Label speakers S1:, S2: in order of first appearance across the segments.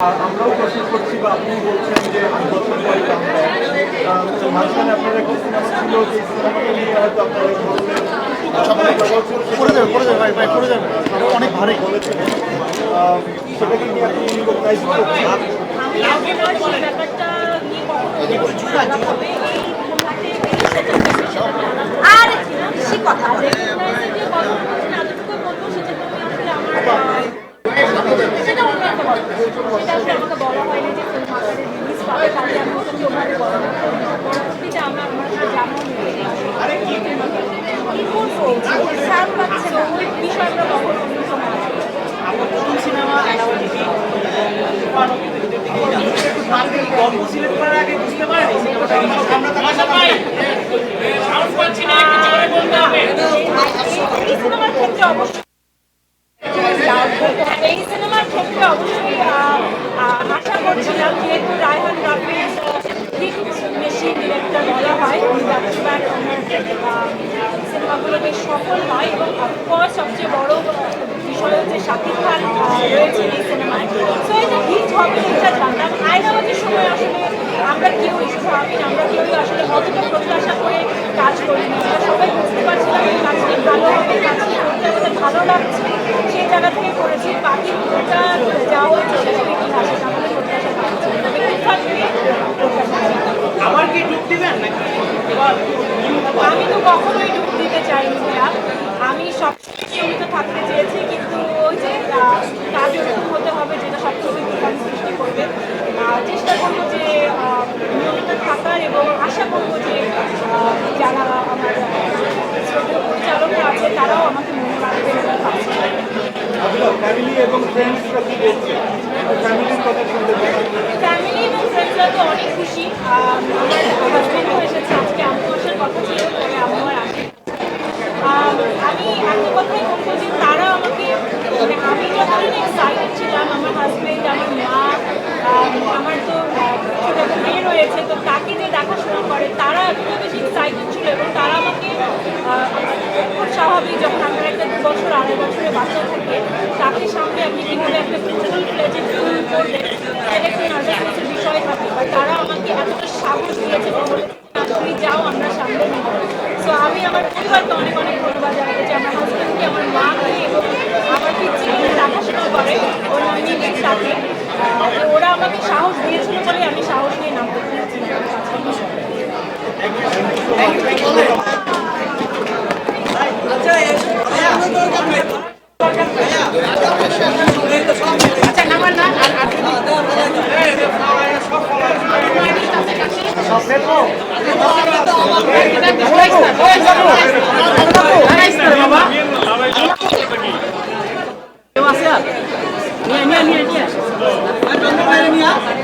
S1: আমরাও কোশিশ করছি বা আপনি বলছেন যে ৮ বছর পরে মাঝখানে আপনার একটা সিনেমা ছিল যে সিনেমাকে নিয়ে হয়তো আপনারা পড়ে যাবে ভাই ভাই পড়ে যাবে অনেক ভারী বলেছিলেন সেটাকে নিয়ে আপনি রিকগনাইজ করছেন
S2: আর বেশি কথা সেটা অন্য একটা গল্প সেটা আসলে আমাকে বলা হয়নি যে ফিল্ম আকারে রিলিজ পাবে তাহলে আমি ওটা ওভাবে বলা না পরবর্তীতে আমরা আমার সাথে জানাও কি করবো সার পাচ্ছে না ওই বিষয় আমরা কখনো
S3: সিনেমা বুঝতে পারেনি
S2: সিনেমার ক্ষেত্রে অবশ্যই এই সিনেমার ক্ষেত্রে অবশ্যই আশা করছিলাম যেহেতু রায়হান রাফিজ হিট মেশিন ডিরেক্টর বলা হয় ব্যাক সিনেমাগুলো বেশ সফল হয় এবং অফকোর্স সবচেয়ে বড় বিষয় হচ্ছে শাকিব খান রয়েছে এই সিনেমায় সো এটা হিট হবে এটা জানতাম আয়নাবাজির সময় আসলে আমরা কেউই শুধু আমি আমরা কেউই আসলে অতটা প্রত্যাশা করে কাজ করিনি আমরা সবাই বুঝতে পারছিলাম এই কাজটি ভালো হবে কাজটি করতে আমাদের ভালো লাগছে সেই জায়গা থেকে করেছি বাকি পুরোটা যাওয়া চলে যাবে ইতিহাসে আমাদের প্রত্যাশা পাচ্ছি তবে
S3: আবার কি ডুব দিবেন নাকি
S2: আমি তো কখনোই ডুব দিতে চাইনি ভাইয়া আমি সবসময় নিয়মিত থাকতে চেয়েছি কিন্তু ওই যে কাজ ওরকম হতে হবে যেটা সবসময় বিভ্রাম সৃষ্টি করবে চেষ্টা করবো যে নিয়মিত থাকার এবং আশা করবো যে যারা আমার পরিচালকরা আছে তারাও আমাকে মনে রাখবে
S1: ফ্যামিলি এবং ফ্রেন্ডসরা কি বলছে ফ্যামিলির কথা শুনতে
S2: ফ্যামিলি এবং ফ্রেন্ডসরা তো অনেক খুশি আমার হাজব্যান্ডও এসেছে আজকে আম্মু আসার কথা ছিল তবে আম্মু আর আসে আমি একটা কথাই বলবো যে তারা আমাকে মানে আমি যতদিন এক্সাইটেড ছিলাম আমার হাজব্যান্ড আমার মা আমার তো ছোটো একটা মেয়ে রয়েছে তো তাকে যে দেখাশোনা করে তারা এতটা বেশি এক্সাইটেড ছিল এবং তারা আমাকে খুব স্বাভাবিক যখন আপনার একটা 2 বছর 2.5 বছরের বাচ্চা থাকে তাকে সামনে আপনি কীভাবে একটা ফুল প্লেজে ফুল করলে সেটা একটু নার্ভাসনেসের বিষয় থাকে বা তারা আমাকে এতটা সাহস দিয়েছে এবং তুমি যাও আমরা সামনে নেব সো আমি আমার পরিবারকে অনেক অনেক ধন্যবাদ জানাতে চাই আমার হাজব্যান্ডকে আমার মাকে এবং আমার পিছিয়ে দেখাশোনা করে ওর নিজের সাথে ওরা আমাকে সাহস দিয়েছিল বলে আমি সাহস নিয়ে নামতে পেরেছি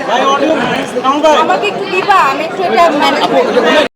S1: ভাই অডিও
S2: আমাকে একটু দিবা আমি একটু এটা ম্যানেজ